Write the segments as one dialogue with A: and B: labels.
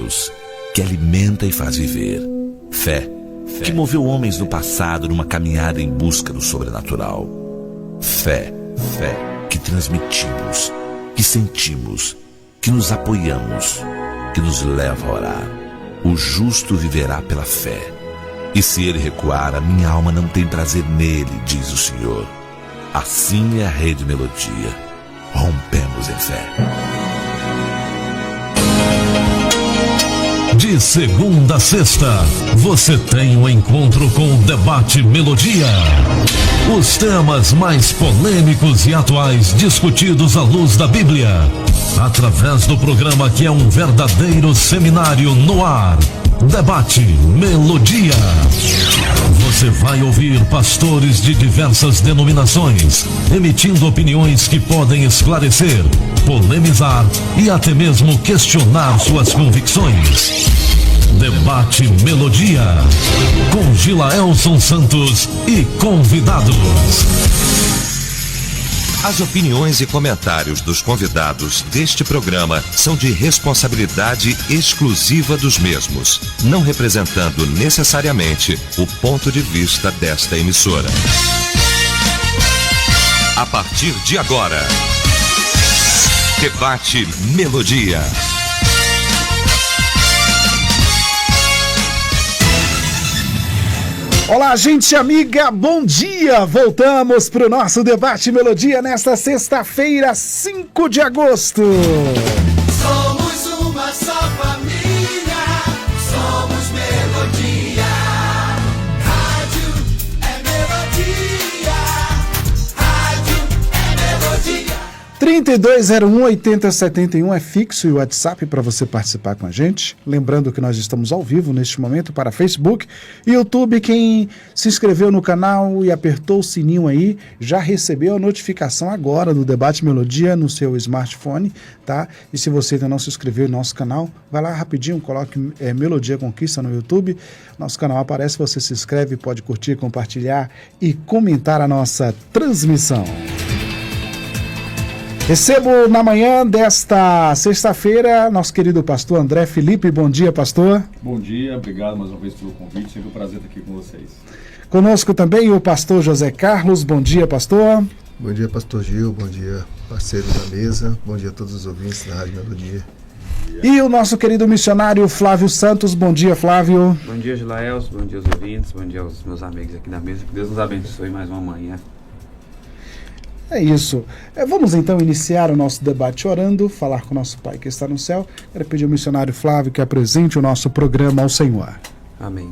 A: Deus, que alimenta e faz viver. Fé, que moveu homens no passado numa caminhada em busca do sobrenatural. Fé, que transmitimos, que sentimos, que nos apoiamos, que nos leva a orar. O justo viverá pela fé. E se ele recuar, a minha alma não tem prazer nele, diz o Senhor. Assim é a Rede Melodia. Rompemos em fé.
B: De segunda a sexta, você tem um encontro com o Debate Melodia. Os temas mais polêmicos e atuais discutidos à luz da Bíblia. Através do programa que é um verdadeiro seminário no ar. Debate Melodia. Você vai ouvir pastores de diversas denominações emitindo opiniões que podem esclarecer, polemizar e até mesmo questionar suas convicções. Debate Melodia, com Gilaelson Santos e convidados.
C: As opiniões e comentários dos convidados deste programa são de responsabilidade exclusiva dos mesmos, não representando necessariamente o ponto de vista desta emissora. A partir de agora, Debate Melodia.
D: Olá, gente amiga, bom dia! Voltamos para o nosso Debate Melodia nesta sexta-feira, 5 de agosto.
E: Somos uma só família, somos Melodia. Rádio é Melodia, rádio é Melodia.
D: 3201-8071 é fixo e o WhatsApp para você participar com a gente. Lembrando que nós estamos ao vivo neste momento para Facebook e YouTube. Quem se inscreveu no canal e apertou o sininho aí, já recebeu a notificação agora do Debate Melodia no seu smartphone, tá? E se você ainda não se inscreveu no nosso canal, vai lá rapidinho, coloque Melodia Conquista no YouTube. Nosso canal aparece, você se inscreve, pode curtir, compartilhar e comentar a nossa transmissão. Recebo na manhã desta sexta-feira nosso querido pastor André Felipe. Bom dia, pastor.
F: Bom dia, obrigado mais uma vez pelo convite, sempre um prazer estar aqui com vocês. Conosco
D: também o pastor José Carlos. Bom dia, pastor.
G: Bom dia, pastor Gil, bom dia, parceiro da mesa, bom dia a todos os ouvintes da Rádio Melodia.
D: E o nosso querido missionário Flávio Santos. Bom dia, Flávio.
H: Bom dia, Gilaelson, bom dia aos ouvintes, bom dia aos meus amigos aqui da mesa, que Deus nos abençoe mais uma manhã.
D: É isso. Vamos então iniciar o nosso debate orando, falar com o nosso Pai que está no céu. Quero pedir ao missionário Flávio que apresente o nosso programa ao Senhor.
H: Amém.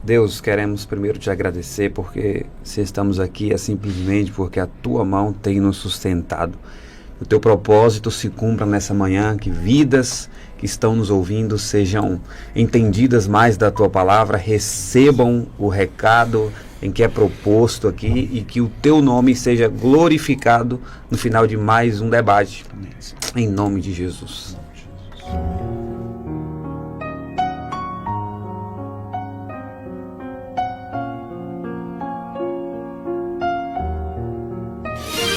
H: Deus, queremos primeiro te agradecer porque se estamos aqui é simplesmente porque a tua mão tem nos sustentado. O teu propósito se cumpra nessa manhã, que vidas que estão nos ouvindo sejam entendidas mais da tua palavra, recebam o recado em que é proposto aqui e que o teu nome seja glorificado no final de mais um debate. Em nome de Jesus.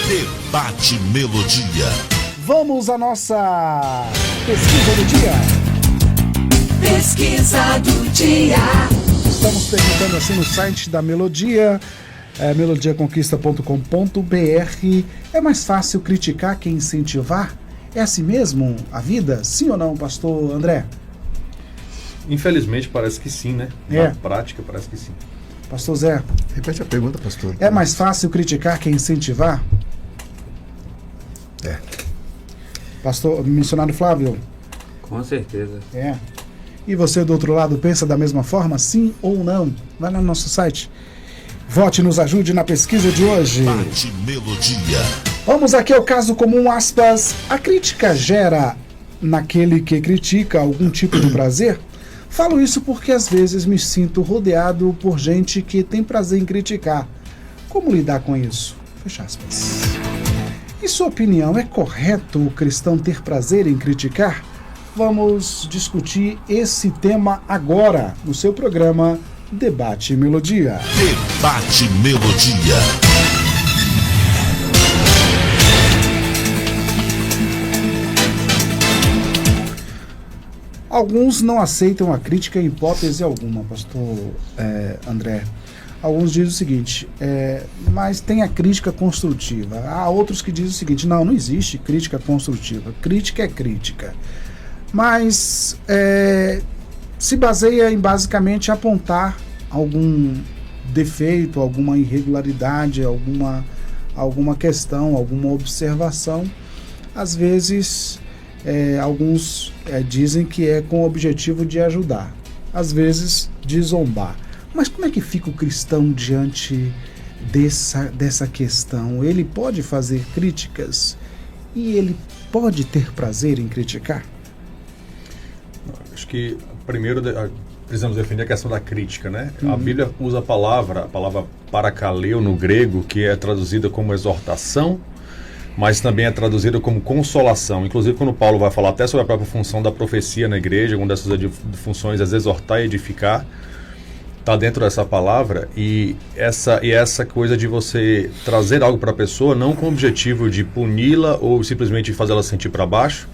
A: Debate Melodia.
D: Vamos à nossa pesquisa do dia.
E: Pesquisa do dia.
D: Estamos perguntando assim no site da Melodia, melodiaconquista.com.br. É mais fácil criticar que incentivar? É assim mesmo a vida? Sim ou não, pastor André?
F: Infelizmente parece que sim, né? Na prática parece que sim.
D: Pastor Zé?
G: Repete a pergunta, pastor.
D: É mais fácil criticar que incentivar?
G: É.
D: Pastor, missionário Flávio?
H: Com certeza.
D: É. E você do outro lado pensa da mesma forma, sim ou não? Vai lá no nosso site. Vote e nos ajude na pesquisa de hoje.
A: Debate Melodia.
D: Vamos aqui ao caso comum, aspas. A crítica gera naquele que critica algum tipo de prazer? Falo isso porque às vezes me sinto rodeado por gente que tem prazer em criticar. Como lidar com isso? Fecha aspas. Em sua opinião, é correto o cristão ter prazer em criticar? Vamos discutir esse tema agora no seu programa Debate Melodia.
A: Debate Melodia.
D: Alguns não aceitam a crítica em hipótese alguma, pastor André. Alguns dizem o seguinte, mas tem a crítica construtiva. Há outros que dizem o seguinte, não existe crítica construtiva. Crítica é crítica. Mas se baseia em basicamente apontar algum defeito, alguma irregularidade, alguma questão, alguma observação. Às vezes, alguns dizem que é com o objetivo de ajudar. Às vezes, de zombar. Mas como é que fica o cristão diante dessa questão? Ele pode fazer críticas e ele pode ter prazer em criticar?
F: Acho que primeiro precisamos definir a questão da crítica, né? A Bíblia usa a palavra parakaleo no grego, que é traduzida como exortação, mas também é traduzida como consolação. Inclusive, quando Paulo vai falar até sobre a própria função da profecia na igreja, uma dessas funções é exortar e edificar, está dentro dessa palavra, e essa coisa de você trazer algo para a pessoa, não com o objetivo de puni-la ou simplesmente fazer ela sentir para baixo,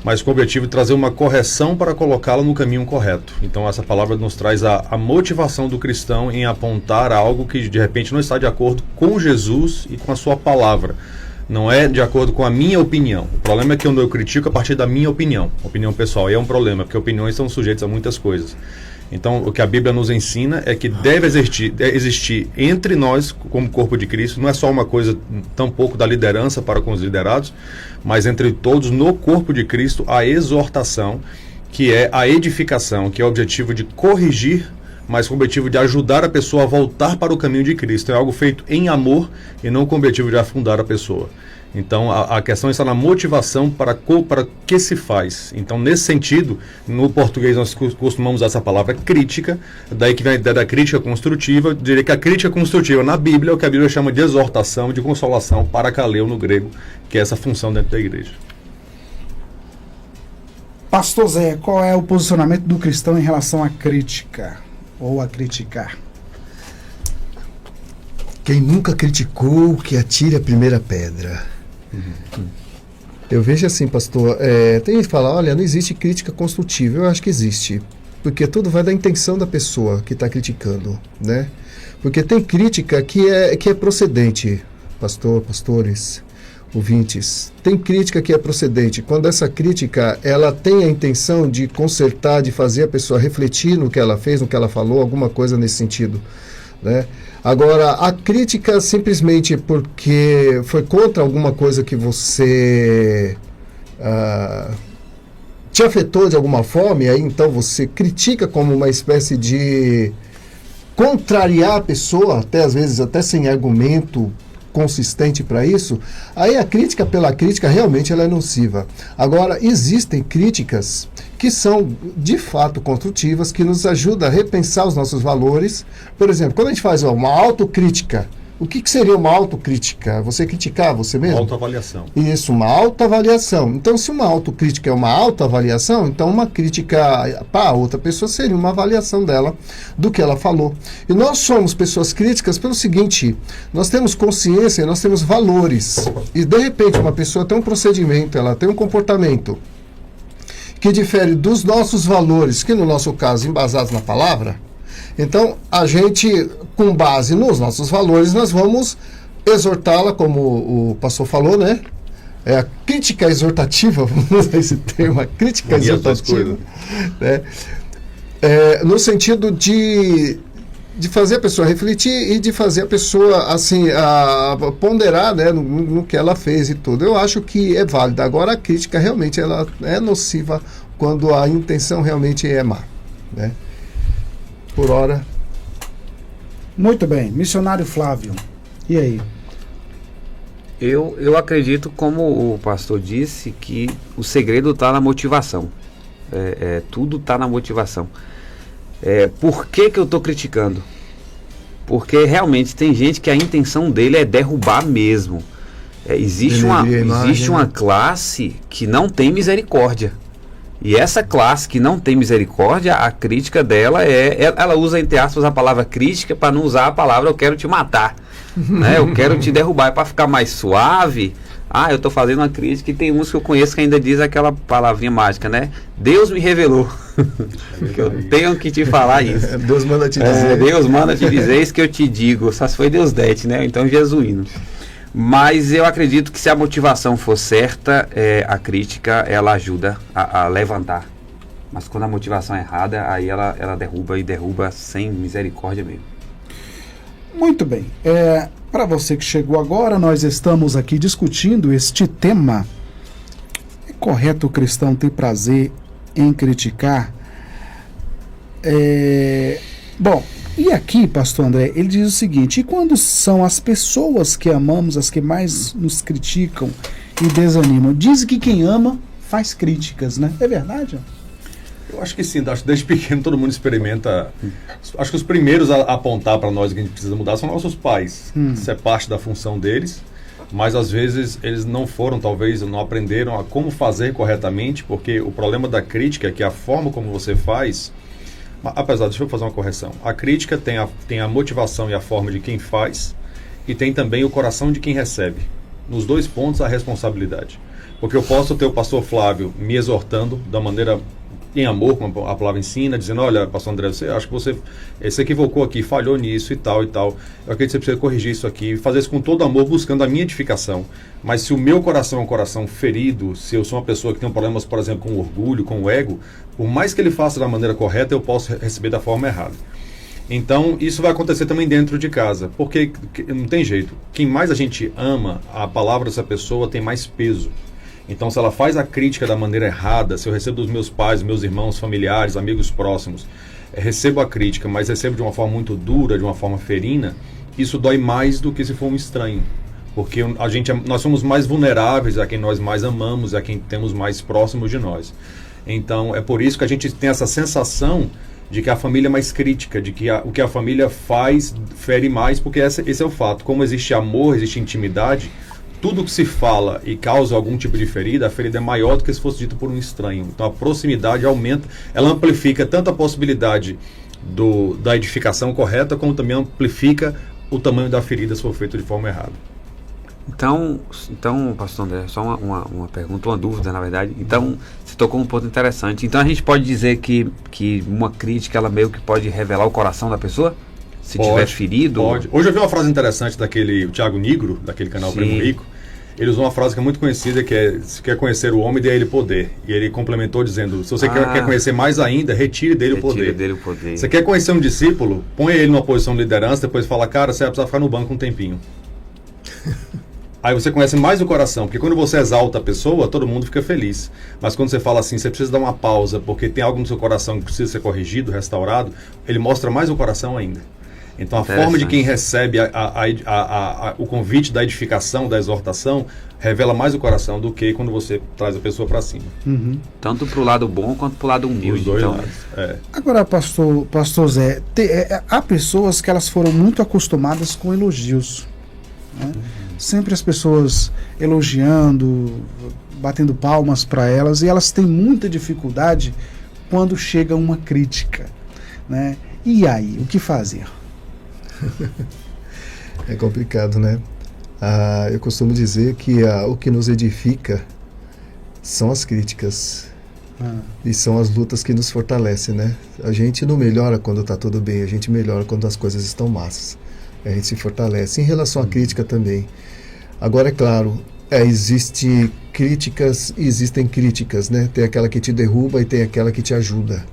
F: mas com o objetivo de trazer uma correção para colocá-la no caminho correto. Então essa palavra nos traz a motivação do cristão em apontar algo que de repente não está de acordo com Jesus e com a sua palavra. Não é de acordo com a minha opinião. O problema é que eu critico a partir da minha opinião pessoal. E é um problema, porque opiniões estão sujeitas a muitas coisas. Então, o que a Bíblia nos ensina é que deve existir entre nós, como corpo de Cristo, não é só uma coisa tampouco da liderança para com os liderados, mas entre todos no corpo de Cristo, a exortação, que é a edificação, que é o objetivo de corrigir, mas com o objetivo de ajudar a pessoa a voltar para o caminho de Cristo. É algo feito em amor e não com o objetivo de afundar a pessoa. Então, a questão está na motivação para que se faz. Então, nesse sentido, no português nós costumamos usar essa palavra crítica, daí que vem a ideia da crítica construtiva. Eu diria que a crítica construtiva na Bíblia é o que a Bíblia chama de exortação, de consolação, parakaleo no grego, que é essa função dentro da igreja.
D: Pastor Zé, qual é o posicionamento do cristão em relação à crítica ou a criticar?
G: Quem nunca criticou, que atire a primeira pedra. Eu vejo assim, pastor, tem gente que fala, olha, não existe crítica construtiva. Eu acho que existe, porque tudo vai da intenção da pessoa que está criticando, né? Porque tem crítica que é procedente, pastores, ouvintes. Tem crítica que é procedente. Quando essa crítica, ela tem a intenção de consertar, de fazer a pessoa refletir no que ela fez, no que ela falou, alguma coisa nesse sentido, né? Agora, a crítica simplesmente porque foi contra alguma coisa que você te afetou de alguma forma, e aí então você critica como uma espécie de contrariar a pessoa, até às vezes até sem argumento consistente para isso, aí a crítica pela crítica realmente ela é nociva. Agora, existem críticas que são de fato construtivas, que nos ajudam a repensar os nossos valores. Por exemplo, quando a gente faz uma autocrítica, o que seria uma autocrítica? Você criticar você mesmo?
F: Autoavaliação.
G: Isso, uma autoavaliação. Então, se uma autocrítica é uma autoavaliação, então uma crítica para outra pessoa seria uma avaliação dela do que ela falou. E nós somos pessoas críticas pelo seguinte, nós temos consciência, nós temos valores. E, de repente, uma pessoa tem um procedimento, ela tem um comportamento que difere dos nossos valores, que no nosso caso, embasados na palavra. Então, a gente, com base nos nossos valores, nós vamos exortá-la, como o pastor falou, né? É a crítica exortativa, vamos usar esse termo, a crítica exortativa, né? No sentido de fazer a pessoa refletir e de fazer a pessoa, assim, a ponderar, né, no que ela fez e tudo. Eu acho que é válida. Agora, a crítica realmente ela é nociva quando a intenção realmente é má, né? Por hora.
D: Muito bem. Missionário Flávio, e aí?
H: Eu acredito, como o pastor disse, que o segredo está na motivação. Tudo está na motivação. Por que eu estou criticando? Porque realmente tem gente que a intenção dele é derrubar mesmo. Existe uma classe que não tem misericórdia. E essa classe que não tem misericórdia, a crítica dela ela usa, entre aspas, a palavra crítica para não usar a palavra eu quero te matar, né? Eu quero te derrubar, para ficar mais suave. Eu estou fazendo uma crítica, e tem uns que eu conheço que ainda diz aquela palavrinha mágica, né? Deus me revelou. Que eu tenho que te falar isso.
G: Deus manda te dizer.
H: Deus manda te dizer isso que eu te digo. Só se foi Deus dete, né? Então jesuíno. Mas eu acredito que se a motivação for certa, a crítica, ela ajuda a levantar. Mas quando a motivação é errada, aí ela derruba sem misericórdia mesmo.
D: Muito bem. Para você que chegou agora, nós estamos aqui discutindo este tema. É correto o cristão ter prazer em criticar? Bom, e aqui, pastor André, ele diz o seguinte: e quando são as pessoas que amamos as que mais nos criticam e desanimam? Diz que quem ama faz críticas, né? É verdade?
F: Eu acho que sim, acho que desde pequeno todo mundo experimenta. Acho que os primeiros a apontar para nós que a gente precisa mudar são nossos pais. Isso é parte da função deles, mas às vezes eles não foram, talvez não aprenderam a como fazer corretamente, porque o problema da crítica é que a forma como você faz, apesar, deixa eu fazer uma correção, a crítica tem a motivação e a forma de quem faz, e tem também o coração de quem recebe. Nos dois pontos a responsabilidade. Porque eu posso ter o pastor Flávio me exortando da maneira em amor, como a palavra ensina, dizendo: olha, pastor André, acho que você se equivocou aqui, falhou nisso e tal e tal. Eu acredito que você precisa corrigir isso aqui, fazer isso com todo amor, buscando a minha edificação. Mas se o meu coração é um coração ferido, se eu sou uma pessoa que tem problemas, por exemplo, com o orgulho, com o ego, por mais que ele faça da maneira correta, eu posso receber da forma errada. Então, isso vai acontecer também dentro de casa, porque não tem jeito. Quem mais a gente ama, a palavra dessa pessoa tem mais peso. Então, se ela faz a crítica da maneira errada, se eu recebo dos meus pais, meus irmãos, familiares, amigos próximos, recebo a crítica, mas recebo de uma forma muito dura, de uma forma ferina, isso dói mais do que se for um estranho. Porque nós somos mais vulneráveis a quem nós mais amamos, a quem temos mais próximos de nós. Então, é por isso que a gente tem essa sensação de que a família é mais crítica, de que o que a família faz fere mais, porque esse é o fato. Como existe amor, existe intimidade, tudo que se fala e causa algum tipo de ferida, a ferida é maior do que se fosse dito por um estranho. Então a proximidade aumenta, ela amplifica tanto a possibilidade da edificação correta, como também amplifica o tamanho da ferida se for feito de forma errada.
H: Então pastor André, só uma pergunta, uma dúvida, na verdade. Então, você tocou um ponto interessante. Então a gente pode dizer que uma crítica, ela meio que pode revelar o coração da pessoa? Se tiver ferido?
F: Pode. Hoje eu vi uma frase interessante o Thiago Nigro, daquele canal Primo Rico. Ele usou uma frase que é muito conhecida, que é: se quer conhecer o homem, dê a ele poder. E ele complementou dizendo: se você quer conhecer mais ainda, retire dele o poder. Você quer conhecer um discípulo, põe ele numa posição de liderança, depois fala: cara, você vai precisar ficar no banco um tempinho. Aí você conhece mais o coração, porque quando você exalta a pessoa, todo mundo fica feliz. Mas quando você fala assim, você precisa dar uma pausa, porque tem algo no seu coração que precisa ser corrigido, restaurado, ele mostra mais o coração ainda. Então a forma de quem recebe o convite da edificação, da exortação, revela mais o coração do que quando você traz a pessoa para cima.
H: Tanto para o lado bom quanto para o lado humilde.
F: Os dois
H: então,
F: lados.
D: Agora, pastor Zé, há pessoas que elas foram muito acostumadas com elogios, né? Sempre as pessoas elogiando, batendo palmas para elas, e elas têm muita dificuldade quando chega uma crítica, né? E aí, o que fazer?
G: É complicado, né? Eu costumo dizer que o que nos edifica são as críticas. E são as lutas que nos fortalecem, né? A gente não melhora quando está tudo bem, a gente melhora quando as coisas estão massas. A gente se fortalece. Em relação à crítica também. Agora, é claro, existem críticas, né? Tem aquela que te derruba e tem aquela que te ajuda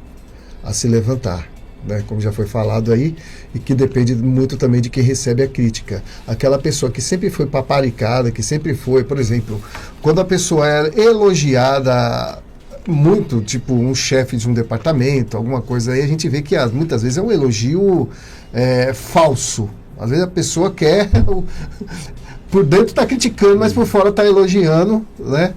G: a se levantar, né? Como já foi falado aí, e que depende muito também de quem recebe a crítica. Aquela pessoa que sempre foi paparicada, que sempre foi, por exemplo, quando a pessoa é elogiada muito, tipo um chefe de um departamento, alguma coisa aí, a gente vê que muitas vezes é um elogio falso. Às vezes a pessoa quer, por dentro está criticando, mas por fora está elogiando, né?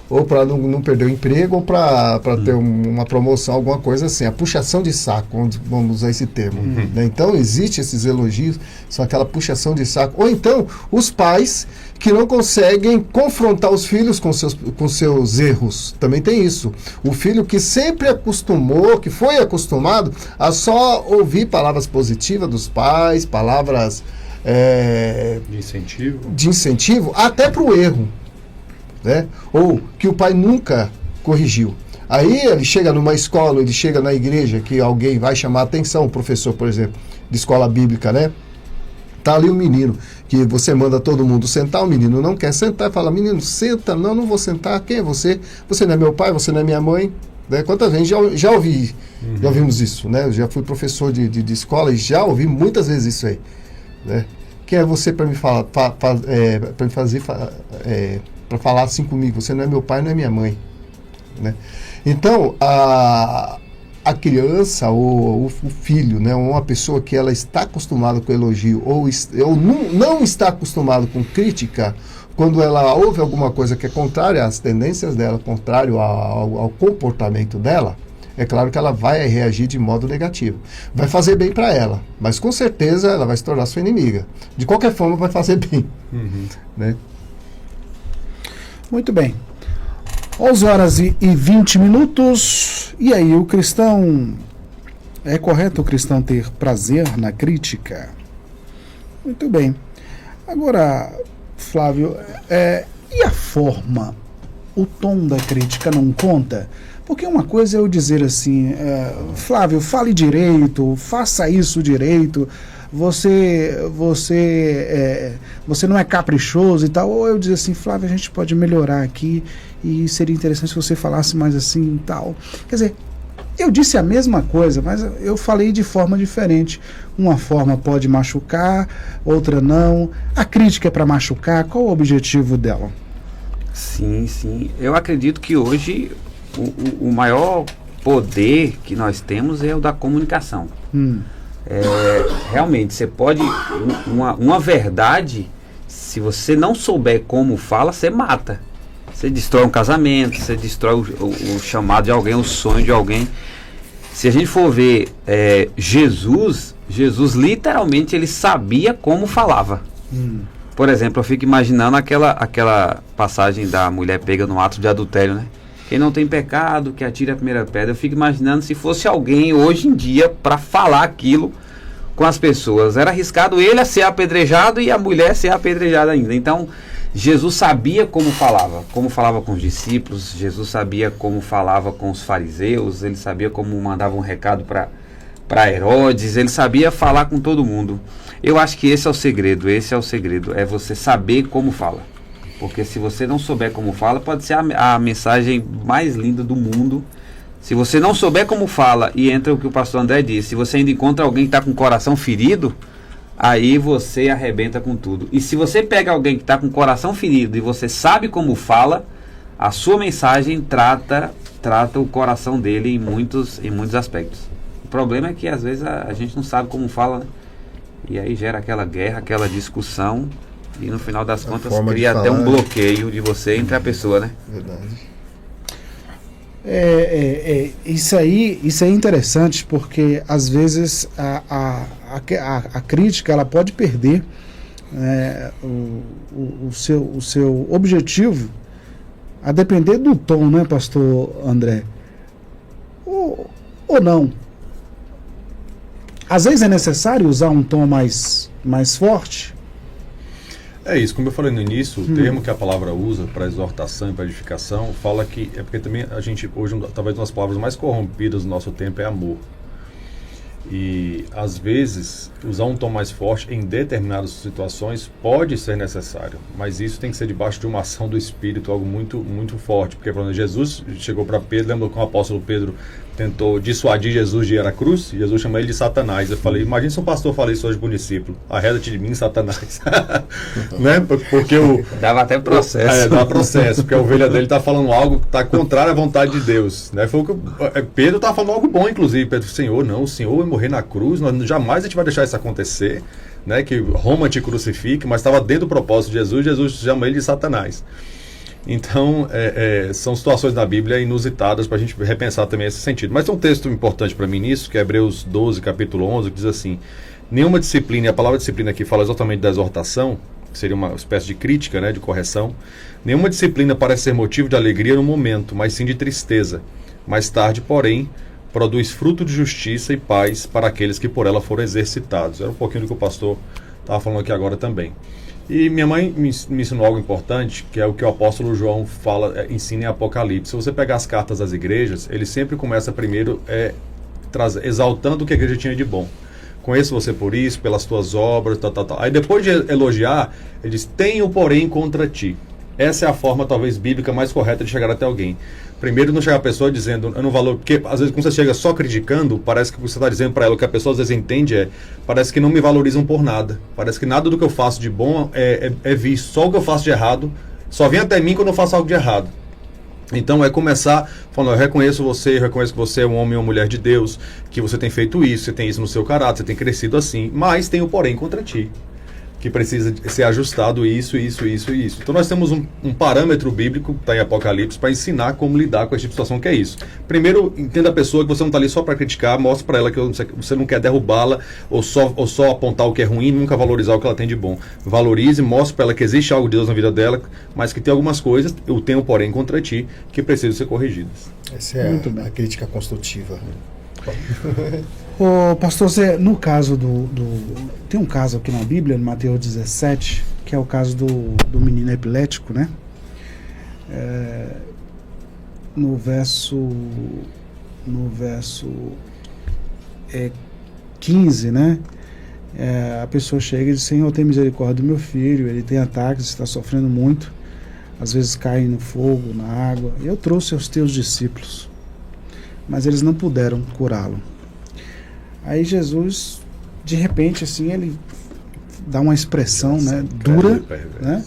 G: ou para não perder o emprego, ou para ter uma promoção, alguma coisa assim. A puxação de saco, vamos usar esse termo. Né? Então, existe esses elogios, são aquela puxação de saco. Ou então, os pais que não conseguem confrontar os filhos com seus erros. Também tem isso. O filho que sempre acostumou, que foi acostumado a só ouvir palavras positivas dos pais, palavras de incentivo, até para o erro. Né? Ou que o pai nunca corrigiu. Aí ele chega numa escola, ele chega na igreja, que alguém vai chamar a atenção, o professor, por exemplo, de escola bíblica, né? Tá ali um menino, que você manda todo mundo sentar, o menino não quer sentar, fala, menino, senta, não vou sentar, quem é você? Você não é meu pai, você não é minha mãe, né? Quantas vezes já ouvimos isso, né? Eu já fui professor de escola e já ouvi muitas vezes isso aí, né? Quem é você para me falar, para falar assim comigo? Você não é meu pai, não é minha mãe, né? Então, a criança ou o filho, né, uma pessoa que ela está acostumada com elogio ou não está acostumado com crítica, quando ela ouve alguma coisa que é contrária às tendências dela, contrário ao comportamento dela, é claro que ela vai reagir de modo negativo. Vai fazer bem para ela, mas com certeza ela vai se tornar sua inimiga. De qualquer forma, vai fazer bem. Né?
D: Muito bem. 11h20. E aí, o cristão... É correto o cristão ter prazer na crítica? Muito bem. Agora, Flávio, e a forma? O tom da crítica não conta? Porque uma coisa é eu dizer assim, Flávio, fale direito, faça isso direito, você não é caprichoso e tal, ou eu dizer assim, Flávio, a gente pode melhorar aqui e seria interessante se você falasse mais assim e tal. Quer dizer, eu disse a mesma coisa, mas eu falei de forma diferente. Uma forma pode machucar, outra não. A crítica é para machucar, qual o objetivo dela?
H: Sim. Eu acredito que hoje o maior poder que nós temos é o da comunicação. Realmente, você pode... Uma verdade, se você não souber como fala, você mata. Você destrói um casamento, você destrói o chamado de alguém, o sonho de alguém. Se a gente for ver Jesus literalmente ele sabia como falava. Por exemplo, eu fico imaginando aquela passagem da mulher pega no ato de adultério, né? Quem não tem pecado, que atire a primeira pedra. Eu fico imaginando se fosse alguém hoje em dia para falar aquilo com as pessoas. Era arriscado ele a ser apedrejado e a mulher ser apedrejada ainda. Então, Jesus sabia como falava com os discípulos, Jesus sabia como falava com os fariseus, ele sabia como mandava um recado para Herodes, ele sabia falar com todo mundo. Eu acho que esse é o segredo, é você saber como fala. Porque se você não souber como fala, pode ser a mensagem mais linda do mundo. Se você não souber como fala, e entra o que o pastor André disse, se você ainda encontra alguém que está com o coração ferido, aí você arrebenta com tudo. E se você pega alguém que está com o coração ferido e você sabe como fala, a sua mensagem trata o coração dele em muitos aspectos. O problema é que às vezes a gente não sabe como fala, né? E aí gera aquela guerra, aquela discussão, e no final das contas cria até um bloqueio de você entre a pessoa, né?
G: Verdade.
D: Isso aí é interessante, porque às vezes a crítica ela pode perder o seu objetivo, a depender do tom, né, pastor André? Ou não. Às vezes é necessário usar um tom mais forte.
F: É isso, como eu falei no início, o termo que a palavra usa para exortação e para edificação, fala que, porque também a gente, hoje, talvez uma das palavras mais corrompidas do nosso tempo é amor. E, às vezes, usar um tom mais forte em determinadas situações pode ser necessário, mas isso tem que ser debaixo de uma ação do Espírito, algo muito, muito forte. Porque, por exemplo, Jesus chegou para Pedro, lembra que o apóstolo Pedro tentou dissuadir Jesus de ir à cruz? Jesus chama ele de Satanás. Eu falei, imagina se um pastor fala isso hoje para o discípulo: arreda-te de mim, Satanás. Né? Porque
H: dava até processo.
F: Dava processo, porque a ovelha dele está falando algo que está contrário à vontade de Deus. Né? Foi o que Pedro estava falando algo bom, inclusive. Pedro disse: Senhor, não, o Senhor vai morrer na cruz, jamais a gente vai deixar isso acontecer, né? Que Roma te crucifique, mas estava dentro do propósito de Jesus. Jesus chama ele de Satanás. Então, são situações da Bíblia inusitadas para a gente repensar também esse sentido. Mas tem um texto importante para mim nisso, que é Hebreus 12, capítulo 11, que diz assim: nenhuma disciplina, e a palavra disciplina aqui fala exatamente da exortação, que seria uma espécie de crítica, né, de correção. Nenhuma disciplina parece ser motivo de alegria no momento, mas sim de tristeza. Mais tarde, porém, produz fruto de justiça e paz para aqueles que por ela foram exercitados. Era um pouquinho do que o pastor estava falando aqui agora também. E minha mãe me ensinou algo importante, que é o que o apóstolo João ensina em Apocalipse. Se você pegar as cartas das igrejas, ele sempre começa primeiro exaltando o que a igreja tinha de bom. Conheço você por isso, pelas tuas obras, tal. Aí depois de elogiar, ele diz: tenho, porém, contra ti. Essa é a forma, talvez, bíblica mais correta de chegar até alguém. Primeiro, não chegar a pessoa dizendo, eu não valoro... Porque, às vezes, quando você chega só criticando, parece que você está dizendo para ela, o que a pessoa, às vezes, entende parece que não me valorizam por nada. Parece que nada do que eu faço de bom é visto. Só o que eu faço de errado, só vem até mim quando eu faço algo de errado. Então, é começar falando: eu reconheço que você é um homem ou mulher de Deus, que você tem feito isso, você tem isso no seu caráter, você tem crescido assim, mas tenho porém contra ti, que precisa ser ajustado isso. Então nós temos um parâmetro bíblico, está em Apocalipse, para ensinar como lidar com essa situação, que é isso. Primeiro, entenda a pessoa que você não está ali só para criticar, mostre para ela que você não quer derrubá-la ou só apontar o que é ruim, nunca valorizar o que ela tem de bom. Valorize, mostre para ela que existe algo de Deus na vida dela, mas que tem algumas coisas, eu tenho porém contra ti, que precisam ser corrigidas.
G: Essa é a crítica construtiva.
D: Ô, pastor Zé, no caso tem um caso aqui na Bíblia, no Mateus 17, que é o caso do menino epilético, né? No verso 15, né? A pessoa chega e diz: Senhor, tem misericórdia do meu filho, ele tem ataques, está sofrendo muito, às vezes cai no fogo, na água. Eu trouxe aos teus discípulos, mas eles não puderam curá-lo. Aí Jesus, de repente, assim, ele dá uma expressão, né, dura, né?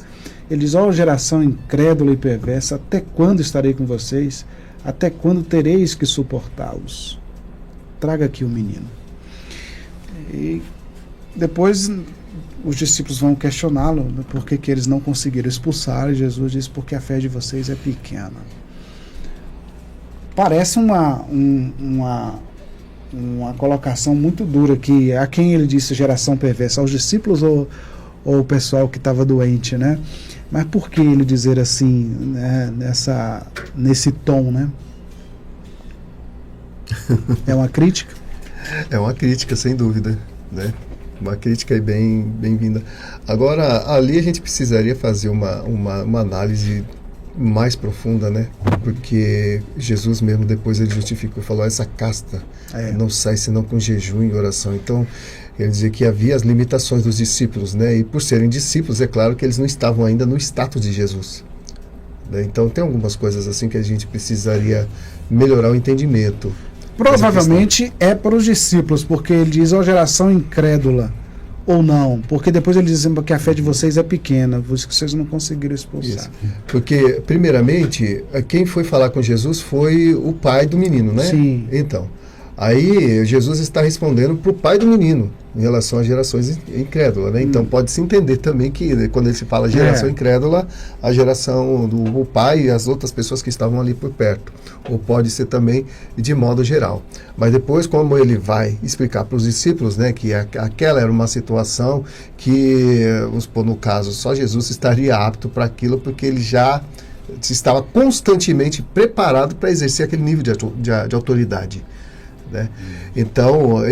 D: Ele diz: ó, geração incrédula e perversa, até quando estarei com vocês? Até quando tereis que suportá-los? Traga aqui o menino. E depois os discípulos vão questioná-lo, né, por que eles não conseguiram expulsar, e Jesus diz: porque a fé de vocês é pequena. Parece uma colocação muito dura, que a quem ele disse geração perversa, aos discípulos ou o pessoal que estava doente, né? Mas por que ele dizer assim, né, nesse tom, né? É uma crítica?
G: É uma crítica, sem dúvida, né? Uma crítica bem-vinda. Agora, ali a gente precisaria fazer uma análise mais profunda, né? Porque Jesus mesmo depois ele justificou, falou: essa casta não sai senão com jejum e oração. Então, ele dizia que havia as limitações dos discípulos, né? E por serem discípulos, é claro que eles não estavam ainda no status de Jesus, né? Então, tem algumas coisas assim que a gente precisaria melhorar o entendimento.
D: Provavelmente é para os discípulos, porque ele diz: ó, geração incrédula. Ou não, porque depois ele diz que a fé de vocês é pequena, por isso que vocês não conseguiram expulsar.
G: Isso. Porque, primeiramente, quem foi falar com Jesus foi o pai do menino, né?
D: Sim.
G: Então, aí Jesus está respondendo para o pai do menino, em relação às gerações incrédulas, né? Então, pode-se entender também que, quando ele se fala geração incrédula, a geração do pai e as outras pessoas que estavam ali por perto. Ou pode ser também de modo geral. Mas depois, como ele vai explicar para os discípulos, né, que aquela era uma situação que, vamos supor, no caso, só Jesus estaria apto para aquilo, porque ele já estava constantemente preparado para exercer aquele nível de autoridade, né? Então,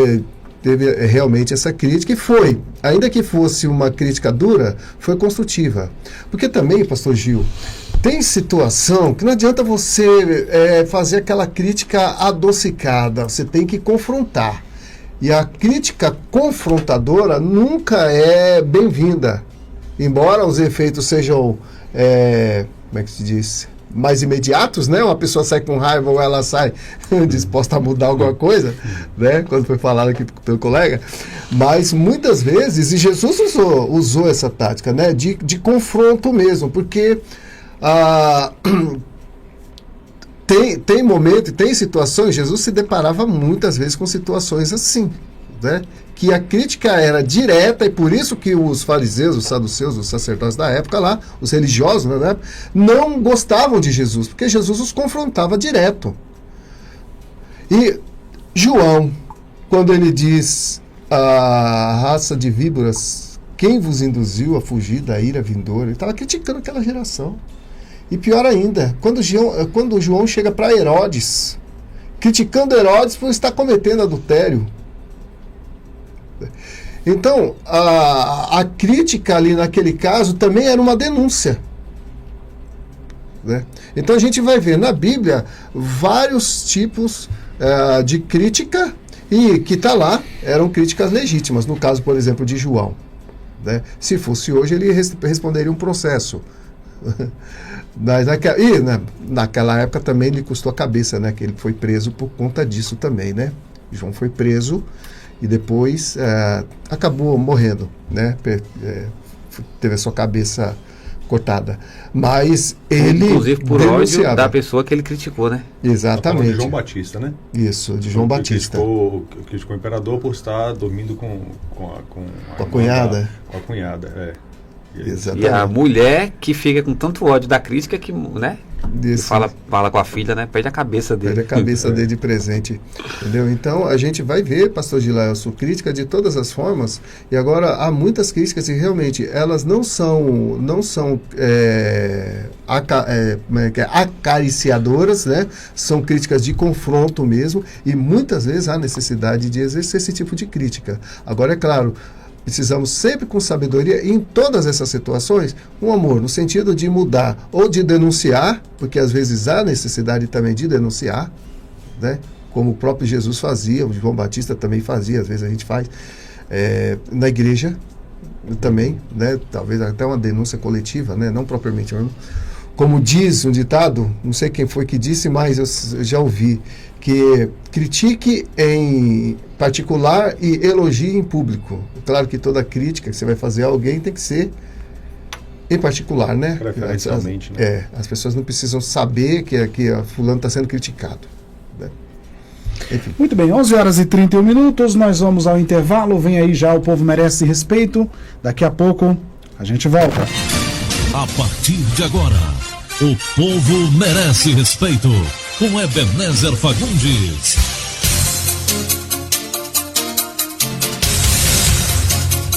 G: teve realmente essa crítica, e foi, ainda que fosse uma crítica dura, foi construtiva. Porque também, pastor Gil, tem situação que não adianta você fazer aquela crítica adocicada, você tem que confrontar. E a crítica confrontadora nunca é bem-vinda. Embora os efeitos sejam, como é que se diz, mais imediatos, né? Uma pessoa sai com raiva ou ela sai disposta a mudar alguma coisa, né? Quando foi falado aqui pelo colega. Mas muitas vezes, e Jesus usou essa tática, né? De confronto mesmo, porque tem momento, tem situações, Jesus se deparava muitas vezes com situações assim, né? Que a crítica era direta, e por isso que os fariseus, os saduceus, os sacerdotes da época lá, os religiosos, né, não gostavam de Jesus, porque Jesus os confrontava direto. E João, quando ele diz: a raça de víboras, quem vos induziu a fugir da ira vindoura? Ele estava criticando aquela geração. E pior ainda, quando João chega para Herodes, criticando Herodes por estar cometendo adultério. Então, a crítica ali naquele caso também era uma denúncia, né? Então a gente vai ver na Bíblia vários tipos de crítica, e que está lá, eram críticas legítimas. No caso, por exemplo, de João, né? Se fosse hoje, ele responderia um processo. Naquela época também ele custou a cabeça, né? Que ele foi preso por conta disso também, né? João foi preso e depois acabou morrendo, né? Teve a sua cabeça cortada. Mas ele,
H: inclusive por
G: denunciava.
H: ódio da pessoa que ele criticou, né?
G: Exatamente.
F: De João Batista, né?
G: Isso, de João Batista.
F: Criticou o imperador por estar dormindo com
G: a cunhada.
F: Com a cunhada,
G: Exatamente.
H: E a mulher que fica com tanto ódio da crítica que, né? Que fala com a filha, né? Perde a cabeça dele.
G: Perde a cabeça dele de presente. Entendeu? Então a gente vai ver, pastor Gilaelson, crítica de todas as formas. E agora há muitas críticas que realmente elas não são acariciadoras, né? São críticas de confronto mesmo. E muitas vezes há necessidade de exercer esse tipo de crítica. Agora, é claro, precisamos sempre com sabedoria em todas essas situações, um amor no sentido de mudar ou de denunciar, porque às vezes há necessidade também de denunciar, né? Como o próprio Jesus fazia, o João Batista também fazia, às vezes a gente faz na igreja também, né? Talvez até uma denúncia coletiva, né? Não propriamente, como diz um ditado, não sei quem foi que disse, mas eu já ouvi, que critique em particular e elogie em público. Claro que toda crítica que você vai fazer a alguém tem que ser em particular, né?
F: Preferencialmente, né?
G: As pessoas não precisam saber que a fulano está sendo criticado, né? Enfim.
D: Muito bem, 11h31, nós vamos ao intervalo, vem aí já O Povo Merece Respeito, daqui a pouco a gente volta.
B: A partir de agora, o povo merece respeito, com Ebenezer Fagundes.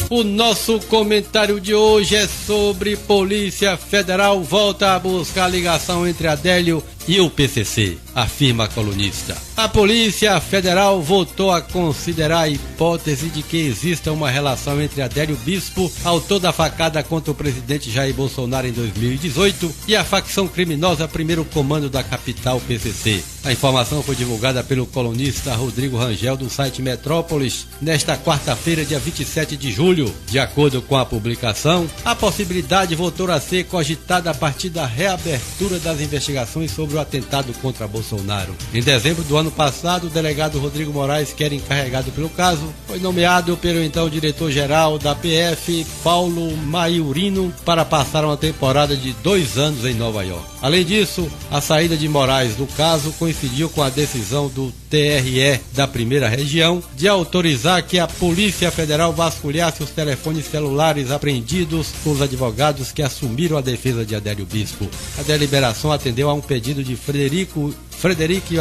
I: O nosso comentário de hoje é sobre Polícia Federal volta a buscar a ligação entre Adélio e o PCC, afirma a colunista. A Polícia Federal voltou a considerar a hipótese de que exista uma relação entre Adélio Bispo, autor da facada contra o presidente Jair Bolsonaro em 2018, e a facção criminosa Primeiro Comando da capital, PCC. A informação foi divulgada pelo colunista Rodrigo Rangel do site Metrópolis nesta quarta-feira, dia 27 de julho. De acordo com a publicação, a possibilidade voltou a ser cogitada a partir da reabertura das investigações sobre o atentado contra Bolsonaro. Em dezembro do ano passado, o delegado Rodrigo Moraes, que era encarregado pelo caso, foi nomeado pelo então diretor-geral da PF, Paulo Maiorino, para passar uma temporada de 2 anos em Nova York. Além disso, a saída de Moraes do caso coincidiu com a decisão do TRE da primeira região de autorizar que a Polícia Federal vasculhasse os telefones celulares apreendidos com os advogados que assumiram a defesa de Adélio Bispo. A deliberação atendeu a um pedido de Frederico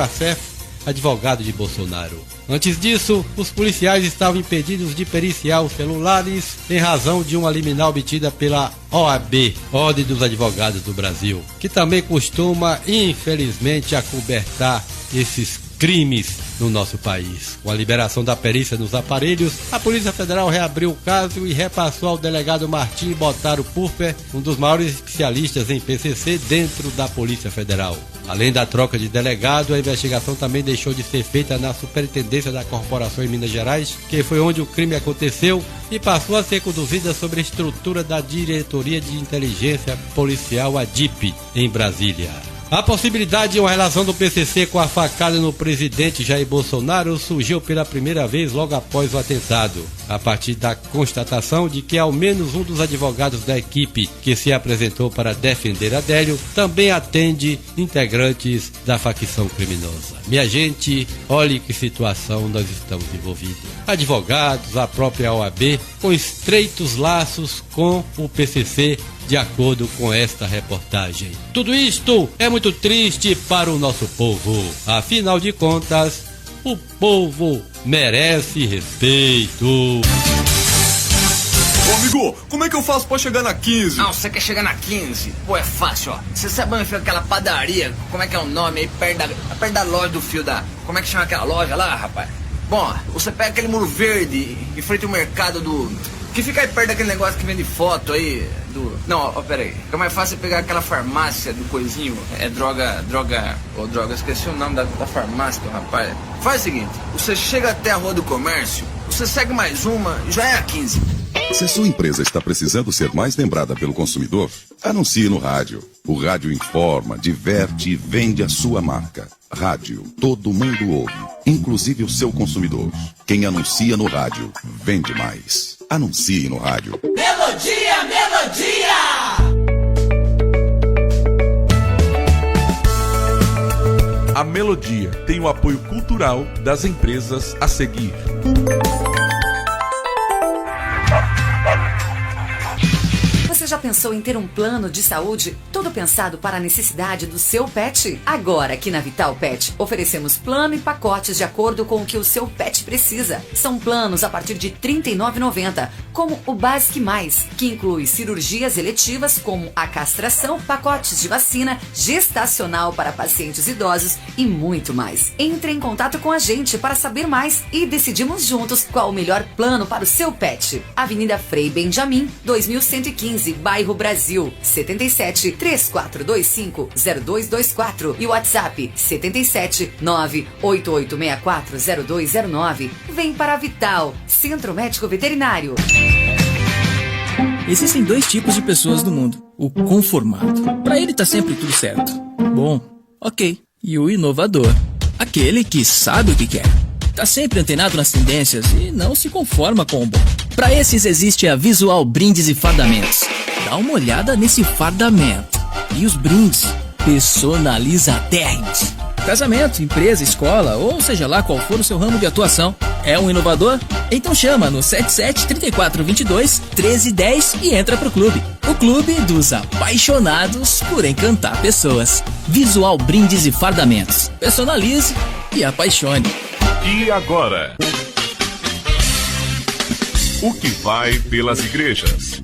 I: Assef, advogado de Bolsonaro. Antes disso, os policiais estavam impedidos de periciar os celulares em razão de uma liminar obtida pela OAB, Ordem dos Advogados do Brasil, que também costuma, infelizmente, acobertar esses crimes no nosso país. Com a liberação da perícia nos aparelhos, a Polícia Federal reabriu o caso e repassou ao delegado Martim Botaro Puffer, um dos maiores especialistas em PCC dentro da Polícia Federal. Além da troca de delegado, a investigação também deixou de ser feita na Superintendência da Corporação em Minas Gerais, que foi onde o crime aconteceu, e passou a ser conduzida sobre a estrutura da Diretoria de Inteligência Policial, a DIP, em Brasília. A possibilidade de uma relação do PCC com a facada no presidente Jair Bolsonaro surgiu pela primeira vez logo após o atentado, a partir da constatação de que ao menos um dos advogados da equipe que se apresentou para defender Adélio também atende integrantes da facção criminosa. Minha gente, olhe que situação nós estamos envolvidos. Advogados, a própria OAB, com estreitos laços com o PCC, de acordo com esta reportagem. Tudo isto é muito triste para o nosso povo. Afinal de contas, o povo merece respeito.
J: Ô amigo, como é que eu faço pra chegar na 15?
K: Não, você quer chegar na 15? Pô, é fácil, ó. Você sabe onde fica aquela padaria? Como é que é o nome aí? Perto da loja do fio da... Como é que chama aquela loja lá, rapaz? Bom, você pega aquele muro verde em frente ao mercado do... Que fica aí perto daquele negócio que vende foto aí do... Não, ó, pera aí. Fica mais fácil pegar aquela farmácia do coisinho. É droga... Esqueci o nome da farmácia do rapaz. Faz o seguinte, você chega até a Rua do Comércio, você segue mais uma, já é a 15.
L: Se a sua empresa está precisando ser mais lembrada pelo consumidor, anuncie no rádio. O rádio informa, diverte e vende a sua marca. Rádio, todo mundo ouve, inclusive o seu consumidor. Quem anuncia no rádio, vende mais. Anuncie no rádio.
E: Melodia, melodia!
A: A Melodia tem o apoio cultural das empresas a seguir.
M: Você já pensou em ter um plano de saúde todo pensado para a necessidade do seu pet? Agora, aqui na Vital Pet, oferecemos plano e pacotes de acordo com o que o seu pet precisa. São planos a partir de R$ 39,90, como o Basic Mais, que inclui cirurgias eletivas como a castração, pacotes de vacina, gestacional para pacientes idosos e muito mais. Entre em contato com a gente para saber mais e decidimos juntos qual o melhor plano para o seu pet. Avenida Frei Benjamin, 2115, Bairro Brasil, 77 3425 0224 e WhatsApp 77 98864 0209. Vem para a Vital, Centro Médico Veterinário.
N: Existem dois tipos de pessoas no mundo. O conformado. Para ele tá sempre tudo certo. Bom, ok. E o inovador. Aquele que sabe o que quer. Tá sempre antenado nas tendências e não se conforma com o bom. Para esses existe a Visual Brindes e Fardamentos. Dá uma olhada nesse fardamento. E os brindes personalizadérrimos. Casamento, empresa, escola, ou seja lá qual for o seu ramo de atuação. É um inovador? Então chama no 77 34 22 13 10 e entra pro clube. O clube dos apaixonados por encantar pessoas. Visual Brindes e Fardamentos. Personalize e apaixone.
B: E agora? O que vai pelas igrejas?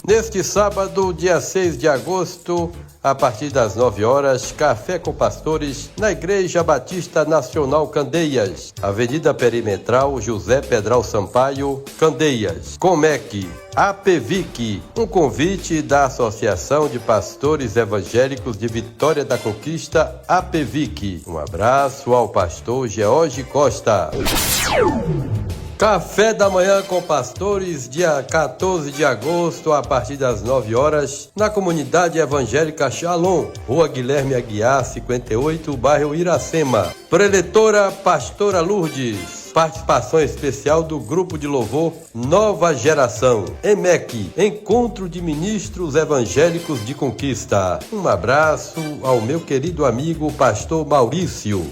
O: Neste sábado, dia 6 de agosto, a partir das 9 horas, Café com Pastores na Igreja Batista Nacional Candeias, Avenida Perimetral José Pedral Sampaio, Candeias. Comec, APVIC, um convite da Associação de Pastores Evangélicos de Vitória da Conquista, APVIC. Um abraço ao pastor George Costa. Café da Manhã com Pastores, dia 14 de agosto, a partir das 9 horas, na Comunidade Evangélica Shalom, Rua Guilherme Aguiar, 58, bairro Iracema. Preletora Pastora Lourdes. Participação especial do Grupo de Louvor Nova Geração. EMEC, Encontro de Ministros Evangélicos de Conquista. Um abraço ao meu querido amigo Pastor Maurício.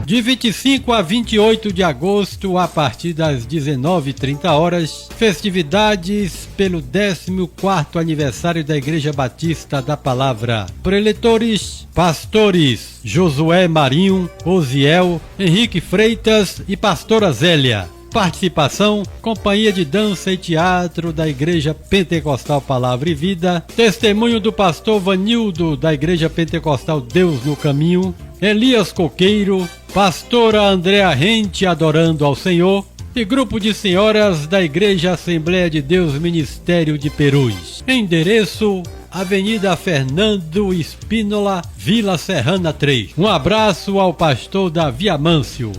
I: De 25 a 28 de agosto, a partir das 19h30, festividades pelo 14º aniversário da Igreja Batista da Palavra. Preletores, pastores Josué Marinho, Osiel, Henrique Freitas e pastora Zélia. Participação, Companhia de Dança e Teatro da Igreja Pentecostal Palavra e Vida. Testemunho do pastor Vanildo da Igreja Pentecostal Deus no Caminho. Elias Coqueiro, pastora Andréa Rente adorando ao Senhor e grupo de senhoras da Igreja Assembleia de Deus Ministério de Perus. Endereço: Avenida Fernando Espínola, Vila Serrana 3. Um abraço ao pastor Davi Amâncio.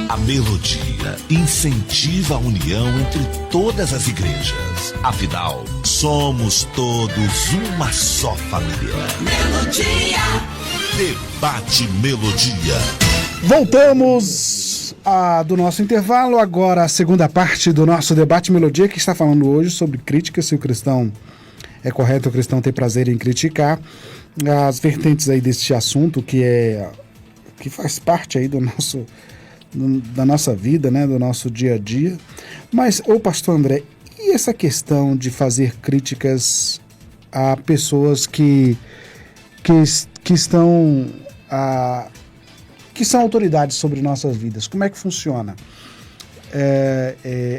A: A Melodia incentiva a união entre todas as igrejas. Afinal, somos todos uma só família.
E: Melodia.
A: Debate Melodia.
D: Voltamos do nosso intervalo. Agora a segunda parte do nosso Debate Melodia, que está falando hoje sobre crítica, se o cristão é correto, o cristão tem prazer em criticar. As vertentes aí deste assunto que faz parte aí da nossa vida, né, do nosso dia a dia. Mas, pastor André, e essa questão de fazer críticas a pessoas que são autoridades sobre nossas vidas? Como é que funciona?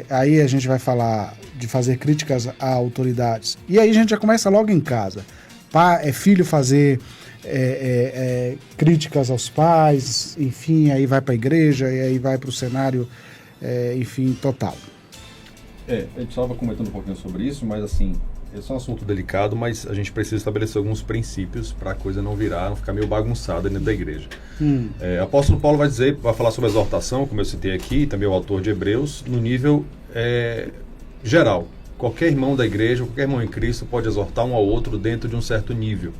D: Aí a gente vai falar de fazer críticas a autoridades. E aí a gente já começa logo em casa. Filho fazer críticas aos pais, enfim, aí vai para a igreja, e aí vai para o cenário, enfim, total.
F: A gente estava comentando um pouquinho sobre isso, mas assim, esse é um assunto delicado, mas a gente precisa estabelecer alguns princípios para a coisa não ficar meio bagunçada dentro da igreja. Apóstolo Paulo vai falar sobre a exortação, como eu citei aqui, também o autor de Hebreus, no nível geral. Qualquer irmão da igreja, qualquer irmão em Cristo pode exortar um ao outro dentro de um certo nível.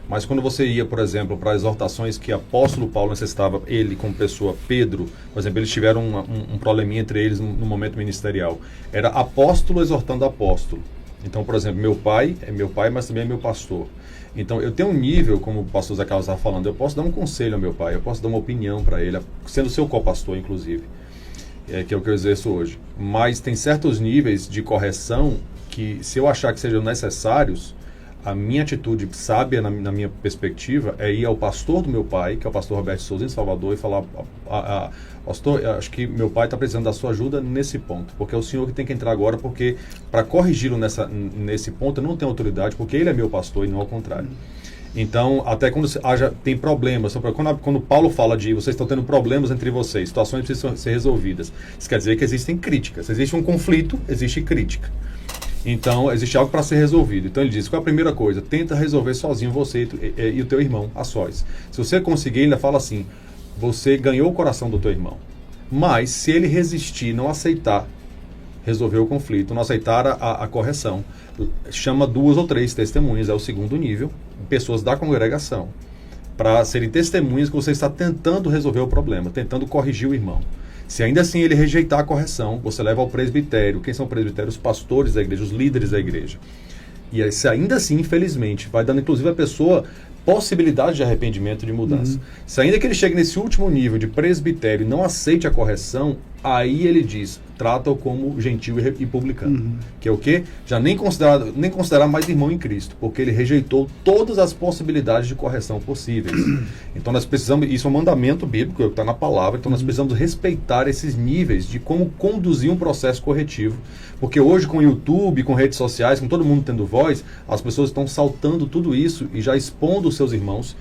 F: Mas quando você ia, por exemplo, para exortações que apóstolo Paulo necessitava, ele como pessoa, Pedro, por exemplo, eles tiveram um probleminha entre eles no momento ministerial. Era apóstolo exortando apóstolo. Então, por exemplo, meu pai é meu pai, mas também é meu pastor. Então, eu tenho um nível, como o pastor Zé Carlos estava falando, eu posso dar um conselho ao meu pai, eu posso dar uma opinião para ele, sendo seu co-pastor, inclusive, que é o que eu exerço hoje. Mas tem certos níveis de correção que, se eu achar que sejam necessários, a minha atitude sábia, na minha perspectiva, é ir ao pastor do meu pai, que é o pastor Roberto Souza, em Salvador, e falar: pastor, acho que meu pai está precisando da sua ajuda nesse ponto, porque é o senhor que tem que entrar agora, porque para corrigi-lo nesse ponto eu não tenho autoridade, porque ele é meu pastor e não ao contrário. Então, até quando tem problemas, quando Paulo fala de vocês estão tendo problemas entre vocês, situações precisam ser resolvidas, isso quer dizer que existem críticas. Se existe um conflito, existe crítica. Então, existe algo para ser resolvido. Então, ele diz: qual é a primeira coisa? Tenta resolver sozinho você e o teu irmão, a sós. Se você conseguir, ele fala assim: você ganhou o coração do teu irmão. Mas, se ele resistir, não aceitar resolver o conflito, não aceitar a correção, chama 2 ou 3 testemunhas, é o segundo nível, pessoas da congregação, para serem testemunhas que você está tentando resolver o problema, tentando corrigir o irmão. Se ainda assim ele rejeitar a correção, você leva ao presbitério. Quem são os presbitérios? Os pastores da igreja, os líderes da igreja. E se ainda assim, infelizmente, vai dando inclusive a pessoa possibilidade de arrependimento, de mudança. Se ainda que ele chegue nesse último nível de presbitério e não aceite a correção, aí ele diz: trata-o como gentil e publicano. Que é o quê? Já nem considerar mais irmão em Cristo, porque ele rejeitou todas as possibilidades de correção possíveis. Então nós precisamos, isso é um mandamento bíblico, que está na palavra, então nós precisamos respeitar esses níveis de como conduzir um processo corretivo, porque hoje com o YouTube, com redes sociais, com todo mundo tendo voz, as pessoas estão saltando tudo isso e já expondo os seus irmãos.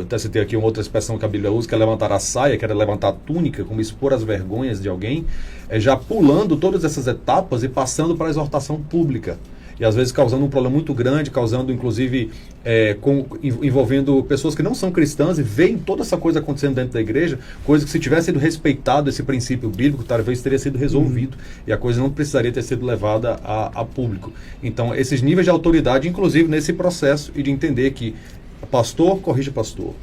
F: Até citei aqui uma outra expressão que a Bíblia usa, que é levantar a saia, que era levantar a túnica, como expor as vergonhas de alguém, já pulando todas essas etapas e passando para a exortação pública. E às vezes causando um problema muito grande, causando inclusive envolvendo pessoas que não são cristãs e veem toda essa coisa acontecendo dentro da igreja, coisa que, se tivesse sido respeitado esse princípio bíblico, talvez teria sido resolvido e a coisa não precisaria ter sido levada a público. Então, esses níveis de autoridade, inclusive nesse processo, e de entender que pastor corrige pastor.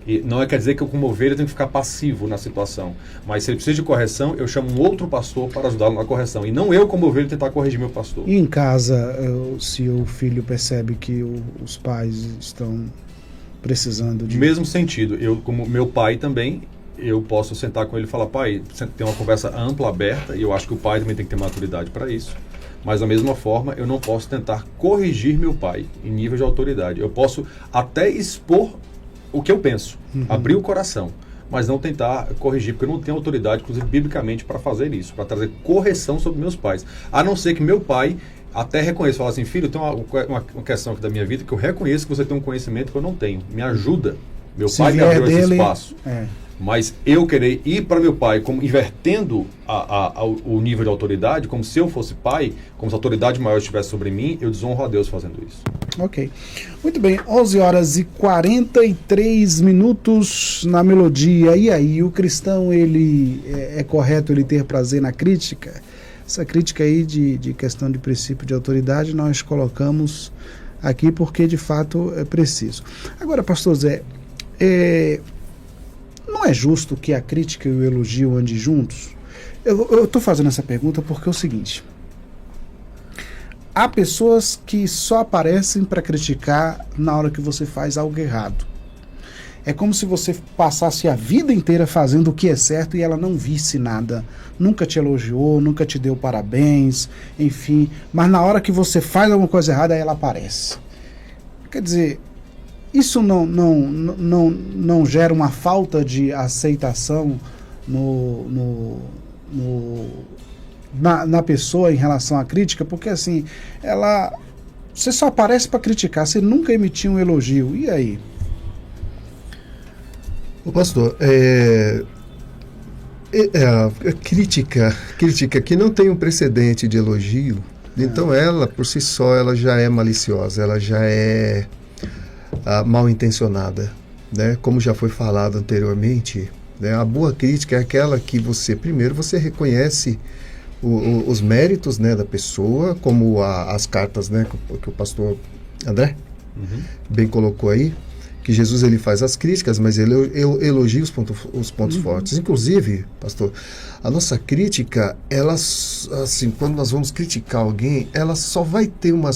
F: E não quer dizer que eu, como ovelha, tenho que ficar passivo na situação. Mas se ele precisa de correção, eu chamo um outro pastor para ajudá-lo na correção. E não eu, como ovelha, tentar corrigir meu pastor.
D: E em casa, se o filho percebe que os pais estão precisando de...
F: Mesmo sentido. Eu, como meu pai também, eu posso sentar com ele e falar: pai, tem uma conversa ampla, aberta, e eu acho que o pai também tem que ter maturidade para isso. Mas, da mesma forma, eu não posso tentar corrigir meu pai em nível de autoridade. Eu posso até expor o que eu penso, abrir o coração, mas não tentar corrigir, porque eu não tenho autoridade, inclusive biblicamente, para fazer isso, para trazer correção sobre meus pais. A não ser que meu pai até reconheça, fala assim: filho, tem uma questão aqui da minha vida que eu reconheço que você tem um conhecimento que eu não tenho. Me ajuda. Meu pai me abriu esse espaço. Mas eu querer ir para meu pai como invertendo o nível de autoridade, como se eu fosse pai, como se a autoridade maior estivesse sobre mim, eu desonro a Deus fazendo isso.
D: Ok. Muito bem, 11h43 na Melodia. E aí, o cristão, ele é correto ele ter prazer na crítica? Essa crítica aí de questão de princípio de autoridade nós colocamos aqui porque de fato é preciso. Agora, pastor Zé, não é justo que a crítica e o elogio andem juntos? Eu estou fazendo essa pergunta porque é o seguinte: há pessoas que só aparecem para criticar na hora que você faz algo errado. É como se você passasse a vida inteira fazendo o que é certo e ela não visse nada. Nunca te elogiou, nunca te deu parabéns, enfim. Mas na hora que você faz alguma coisa errada, ela aparece. Quer dizer, isso não gera uma falta de aceitação na pessoa em relação à crítica? Porque assim, você só aparece para criticar, você nunca emitiu um elogio. E aí?
G: O pastor, crítica que não tem um precedente de elogio, então ela, por si só, ela já é maliciosa, ela já é mal intencionada, né? Como já foi falado anteriormente, né? A boa crítica é aquela que primeiro você reconhece os méritos, né, da pessoa, como as cartas, né, que o pastor André bem colocou aí, que Jesus ele faz as críticas, mas ele elogia os pontos fortes. Inclusive, pastor, a nossa crítica, ela, assim, quando nós vamos criticar alguém, ela só vai ter uma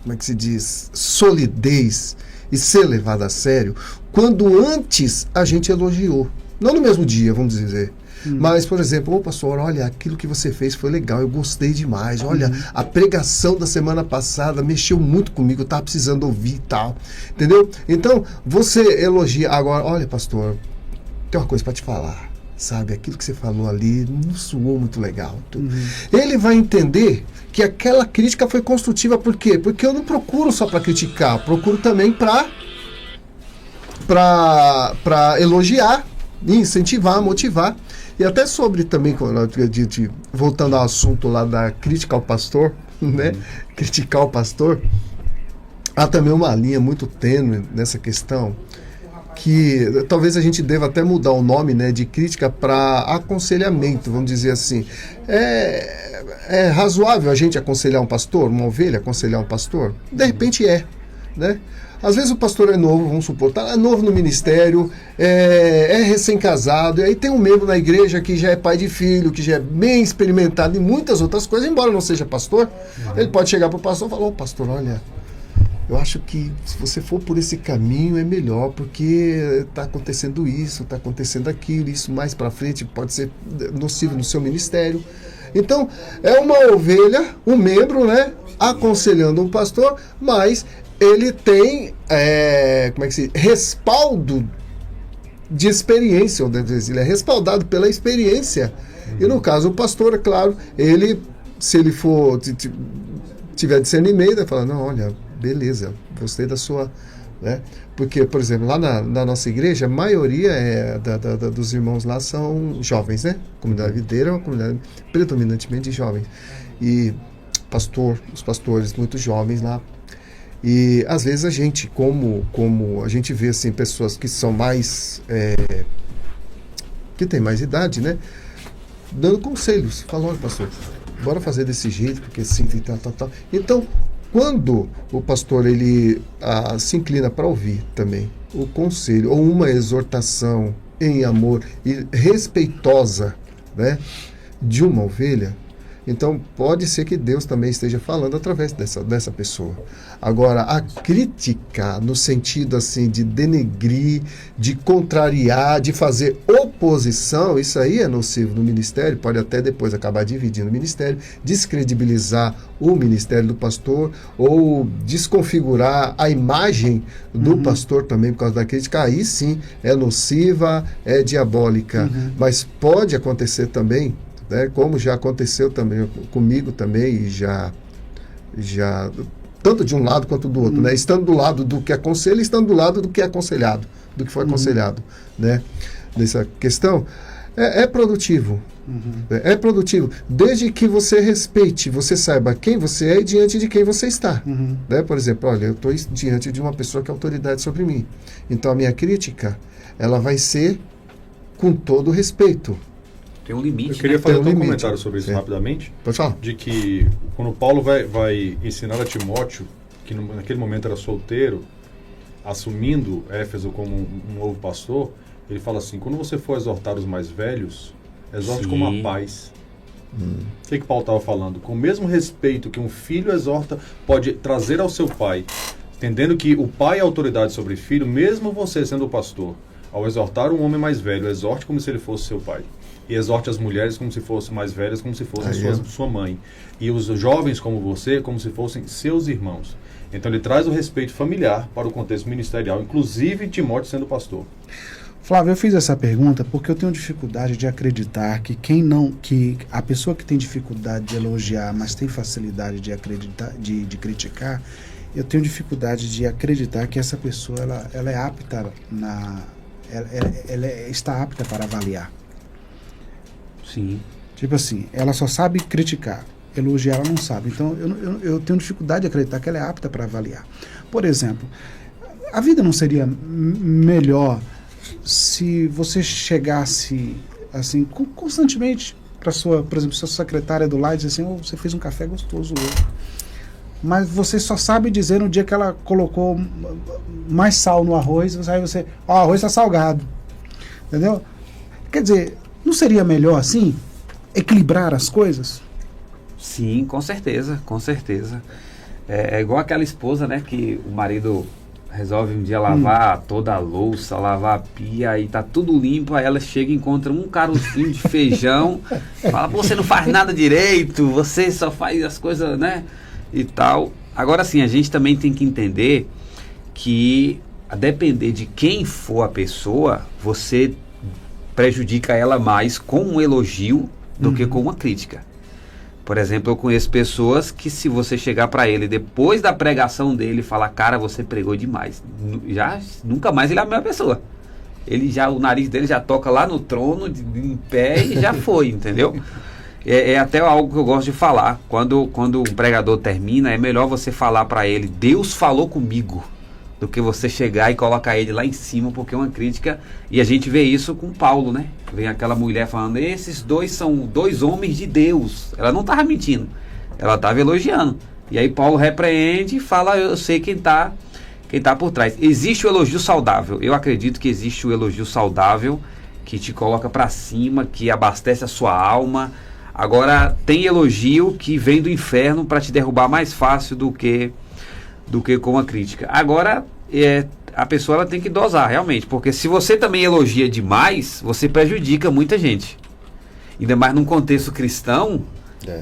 G: como é que se diz, solidez e ser levada a sério quando antes a gente elogiou. Não no mesmo dia, vamos dizer. Mas, por exemplo, pastor, olha, aquilo que você fez foi legal, eu gostei demais, olha, a pregação da semana passada mexeu muito comigo, eu estava precisando ouvir e tal, entendeu? Então, você elogia, agora, olha, pastor, tem uma coisa para te falar, sabe, aquilo que você falou ali não soou muito legal. Ele vai entender que aquela crítica foi construtiva, por quê? Porque eu não procuro só para criticar, eu procuro também para elogiar, incentivar, motivar. E até sobre também, voltando ao assunto lá da crítica ao pastor, né? Criticar o pastor, há também uma linha muito tênue nessa questão, que talvez a gente deva até mudar o nome, né, de crítica para aconselhamento, vamos dizer assim. É razoável a gente aconselhar um pastor, uma ovelha aconselhar um pastor? De repente né? Às vezes o pastor é novo, vamos supor, é novo no ministério, é recém-casado, e aí tem um membro na igreja que já é pai de filho, que já é bem experimentado em muitas outras coisas, embora não seja pastor, ele pode chegar para o pastor e falar: pastor, olha, eu acho que se você for por esse caminho é melhor, porque está acontecendo isso, está acontecendo aquilo, isso mais para frente pode ser nocivo no seu ministério. Então, é uma ovelha, um membro, né, aconselhando um pastor, mas ele tem respaldo de experiência, ele é respaldado pela experiência. E no caso, o pastor, é claro, se ele tiver discernimento, ele fala: não, olha, beleza, gostei da sua... Né? Porque, por exemplo, lá na nossa igreja, a maioria dos irmãos lá são jovens, né? A comunidade videira é uma comunidade predominantemente de jovens. E os pastores muito jovens lá. E às vezes a gente, como a gente vê assim, pessoas que são mais que têm mais idade, né, dando conselhos, falando: olha, pastor, bora fazer desse jeito, porque assim, tal. Então, quando o pastor ele se inclina para ouvir também o conselho ou uma exortação em amor e respeitosa, né, de uma ovelha, então pode ser que Deus também esteja falando através dessa pessoa. Agora, a crítica no sentido assim de denegrir, de contrariar, de fazer oposição, isso aí é nocivo no ministério, pode até depois acabar dividindo o ministério, descredibilizar o ministério do pastor ou desconfigurar a imagem do pastor também por causa da crítica. Aí sim é nociva, é diabólica, mas pode acontecer também, né, como já aconteceu também comigo também, e já tanto de um lado quanto do outro, né, estando do lado do que aconselha e estando do lado do que é aconselhado, do que foi aconselhado, né? Nessa questão, é produtivo. É produtivo, desde que você respeite, você saiba quem você é e diante de quem você está. Né? Por exemplo, olha, eu estou diante de uma pessoa que é autoridade sobre mim. Então a minha crítica, ela vai ser com todo respeito.
H: Tem um limite.
F: Eu queria
H: né?
F: fazer
G: um
F: um
G: limite.
F: comentário sobre isso rapidamente.
G: Pode falar.
F: De que quando Paulo vai ensinar a Timóteo, que naquele momento era solteiro, assumindo Éfeso como um novo pastor, ele fala assim: quando você for exortar os mais velhos, exorte como a paz. O que Paulo estava falando? Com o mesmo respeito que um filho exorta, pode trazer ao seu pai, entendendo que o pai é autoridade sobre o filho, mesmo você sendo o pastor, ao exortar um homem mais velho, exorte como se ele fosse seu pai. E exorte as mulheres como se fossem mais velhas, como se fossem sua mãe. E os jovens como você, como se fossem seus irmãos. Então ele traz o respeito familiar para o contexto ministerial, inclusive Timóteo sendo pastor.
D: Flávio, eu fiz essa pergunta porque eu tenho dificuldade de acreditar que que a pessoa que tem dificuldade de elogiar, mas tem facilidade de acreditar, de criticar, eu tenho dificuldade de acreditar que essa pessoa ela é apta ela está apta para avaliar.
H: Sim.
D: Tipo assim, ela só sabe criticar, elogiar ela não sabe. Então eu tenho dificuldade de acreditar que ela é apta para avaliar. Por exemplo, a vida não seria melhor se você chegasse assim constantemente para por exemplo, sua secretária do lado e dizer assim: você fez um café gostoso hoje, mas você só sabe dizer no dia que ela colocou mais sal no arroz, aí você, o arroz está salgado, entendeu? Quer dizer, não seria melhor assim equilibrar as coisas?
H: Sim, com certeza, com certeza. É igual aquela esposa, né, que o marido resolve um dia lavar toda a louça, lavar a pia, e tá tudo limpo, aí ela chega e encontra um carocinho de feijão, fala: você não faz nada direito, você só faz as coisas, né, e tal. Agora sim, a gente também tem que entender que, a depender de quem for a pessoa, você prejudica ela mais com um elogio do que com uma crítica. Por exemplo, eu conheço pessoas que, se você chegar para ele depois da pregação dele e falar: cara, você pregou demais, nunca mais ele é a mesma pessoa. O nariz dele já toca lá no trono, em pé, e já foi, entendeu? É até algo que eu gosto de falar. Quando um pregador termina, é melhor você falar para ele: Deus falou comigo, do que você chegar e colocar ele lá em cima, porque é uma crítica. E a gente vê isso com Paulo, né? Vem aquela mulher falando: esses dois são dois homens de Deus. Ela não estava mentindo, ela estava elogiando. E aí Paulo repreende e fala: eu sei quem tá por trás. Existe o elogio saudável. Eu acredito que existe o elogio saudável, que te coloca para cima, que abastece a sua alma. Agora, tem elogio que vem do inferno para te derrubar mais fácil do que com a crítica. Agora, a pessoa ela tem que dosar, realmente, porque se você também elogia demais, você prejudica muita gente. Ainda mais num contexto cristão,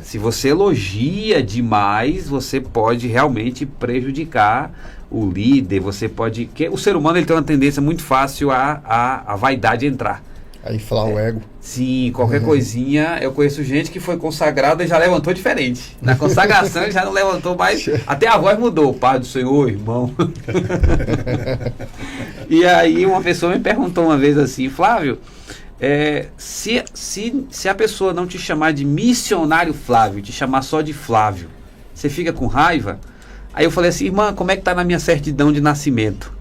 H: se você elogia demais, você pode realmente prejudicar o líder, o ser humano ele tem uma tendência muito fácil a vaidade entrar.
G: A inflar o ego.
H: Sim, qualquer coisinha. Eu conheço gente que foi consagrada e já levantou diferente. Na consagração ele já não levantou mais. Até a voz mudou. Pai do Senhor, irmão. E aí uma pessoa me perguntou uma vez assim: Flávio, se a pessoa não te chamar de missionário Flávio, te chamar só de Flávio, você fica com raiva? Aí eu falei assim: irmã, como é que tá na minha certidão de nascimento?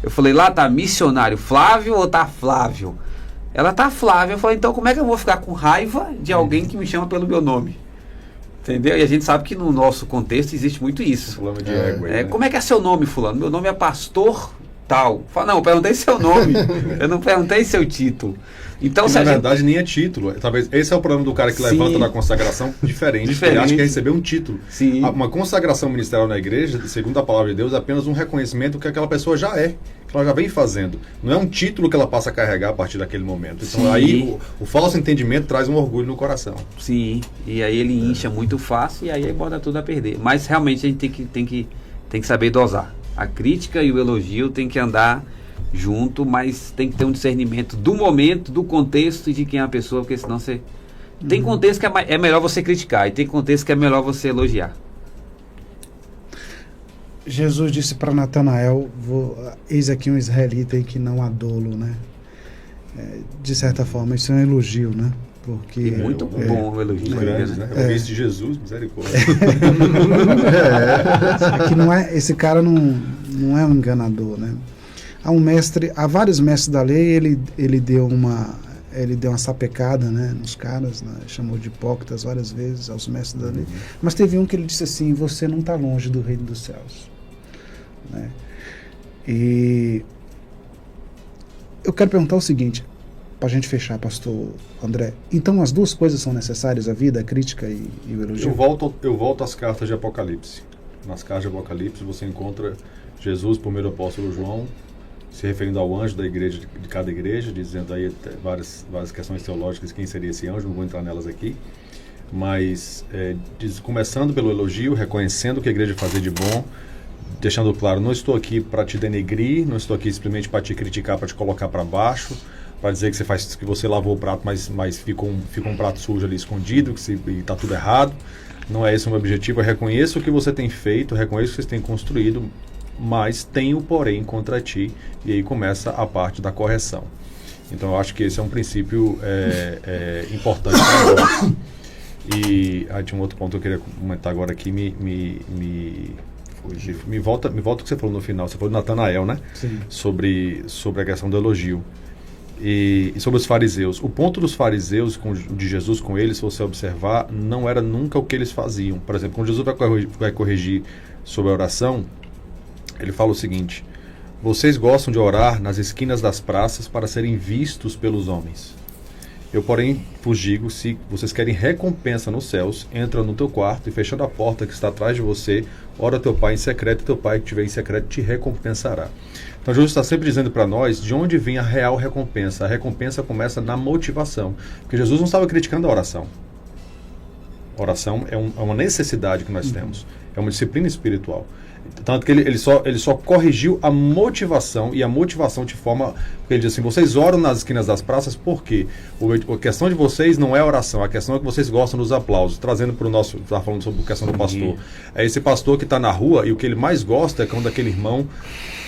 H: Eu falei: lá tá missionário Flávio ou tá Flávio? Ela tá Flávia. Eu falei: então como é que eu vou ficar com raiva de alguém que me chama pelo meu nome? Entendeu? E a gente sabe que no nosso contexto existe muito isso.
F: Fulano de ego aí, né?
H: Como é que é seu nome, fulano? Meu nome é pastor tal. Fala: não, eu perguntei seu nome. Eu não perguntei seu título. Então,
F: na verdade, nem é título. Talvez esse é o problema do cara que levanta na consagração diferente. Ele acha que receber um título.
H: Sim.
F: Uma consagração ministerial na igreja, segundo a palavra de Deus, é apenas um reconhecimento que aquela pessoa já é, que ela já vem fazendo. Não é um título que ela passa a carregar a partir daquele momento. Então aí o falso entendimento traz um orgulho no coração.
H: Sim, e aí ele incha muito fácil e aí bota tudo a perder. Mas realmente a gente tem que saber dosar. A crítica e o elogio tem que andar junto, mas tem que ter um discernimento do momento, do contexto e de quem é a pessoa, porque senão você... Tem contexto que é melhor você criticar e tem contexto que é melhor você elogiar.
D: Jesus disse para Natanael, eis aqui um israelita em que não há dolo, né? De certa forma, isso é um elogio, né? Porque
H: e muito bom o elogio.
F: Grandes, né? Eu de Jesus, misericórdia.
D: Aqui esse cara não é um enganador, né? Há vários mestres da lei, ele deu uma sapecada, né, nos caras, né? Chamou de hipócritas várias vezes aos mestres da lei. Mas teve um que ele disse assim: você não está longe do reino dos céus, né? E eu quero perguntar o seguinte, para a gente fechar, pastor André. Então as duas coisas são necessárias, a vida, a crítica e o elogio?
F: Eu volto às cartas de Apocalipse. Nas cartas de Apocalipse você encontra Jesus, primeiro apóstolo João, se referindo ao anjo da igreja, de cada igreja, dizendo aí várias questões teológicas, quem seria esse anjo, não vou entrar nelas aqui, mas começando pelo elogio, reconhecendo o que a igreja fazia de bom, deixando claro, não estou aqui para te denegrir, não estou aqui simplesmente para te criticar, para te colocar para baixo, para dizer que você lavou o prato, mas ficou um prato sujo ali escondido, que está tudo errado. Não é esse o meu objetivo. Eu reconheço o que você tem feito, reconheço o que você tem construído, mas tenho, porém, contra ti. E aí começa a parte da correção. Então eu acho que esse é um princípio importante para nós. E tinha um outro ponto que eu queria comentar agora aqui, me volta o que você falou no final. Você falou de Natanael, né?
D: Sim.
F: Sobre a questão do elogio. E sobre os fariseus. O ponto dos fariseus, de Jesus com eles, se você observar, não era nunca o que eles faziam. Por exemplo, quando Jesus vai corrigir sobre a oração, ele fala o seguinte: vocês gostam de orar nas esquinas das praças para serem vistos pelos homens. Eu, porém, vos digo, se vocês querem recompensa nos céus, entra no teu quarto e, fechando a porta que está atrás de você, ora teu pai em secreto, e teu pai que te vê em secreto te recompensará. Então Jesus está sempre dizendo para nós de onde vem a real recompensa. A recompensa começa na motivação. Porque Jesus não estava criticando a oração. A oração é uma necessidade que nós temos. É uma disciplina espiritual. Tanto que ele só corrigiu a motivação, e a motivação de forma... Porque ele diz assim: vocês oram nas esquinas das praças, por quê? A questão de vocês não é a oração, a questão é que vocês gostam dos aplausos. Trazendo para o nosso... Estava falando sobre a questão do pastor. É esse pastor que está na rua, e o que ele mais gosta é quando aquele irmão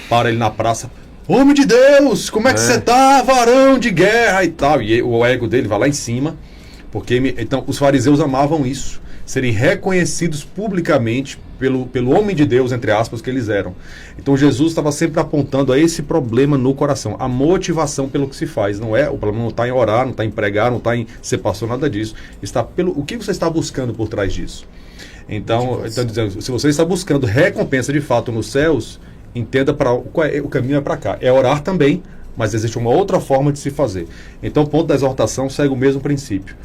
F: para ele na praça: homem de Deus, como é que você está, varão de guerra e tal. E o ego dele vai lá em cima. Então, os fariseus amavam isso, serem reconhecidos publicamente pelo homem de Deus, entre aspas, que eles eram. Então Jesus estava sempre apontando a esse problema no coração, a motivação pelo que se faz. O problema não está em orar, não está em pregar, não está em ser pastor, nada disso. Está o que você está buscando por trás disso. Então dizendo, se você está buscando recompensa de fato nos céus, entenda o caminho é para cá. É orar também, mas existe uma outra forma de se fazer. Então o ponto da exortação segue o mesmo princípio.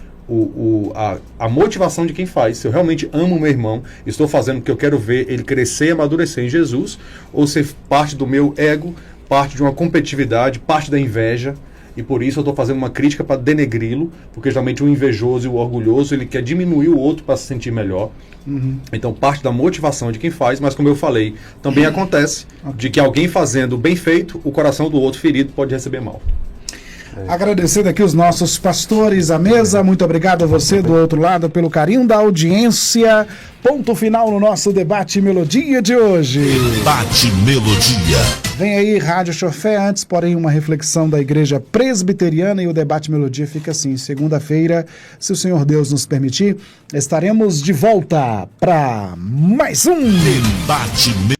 F: A motivação de quem faz. Se eu realmente amo o meu irmão, estou fazendo porque eu quero ver ele crescer e amadurecer em Jesus, ou ser parte do meu ego, parte de uma competitividade, parte da inveja, e por isso eu estou fazendo uma crítica para denegri-lo, porque geralmente o invejoso e o orgulhoso, ele quer diminuir o outro para se sentir melhor. Então parte da motivação de quem faz, mas como eu falei, também acontece de que alguém fazendo bem feito, o coração do outro ferido pode receber mal.
D: Agradecendo aqui os nossos pastores à mesa, muito obrigado a você do outro lado pelo carinho da audiência. Ponto final no nosso Debate Melodia de hoje.
A: Debate Melodia.
D: Vem aí Rádio Chofé, antes porém uma reflexão da Igreja Presbiteriana, e o Debate Melodia fica assim: segunda-feira, se o Senhor Deus nos permitir, estaremos de volta para mais um
A: Debate Melodia.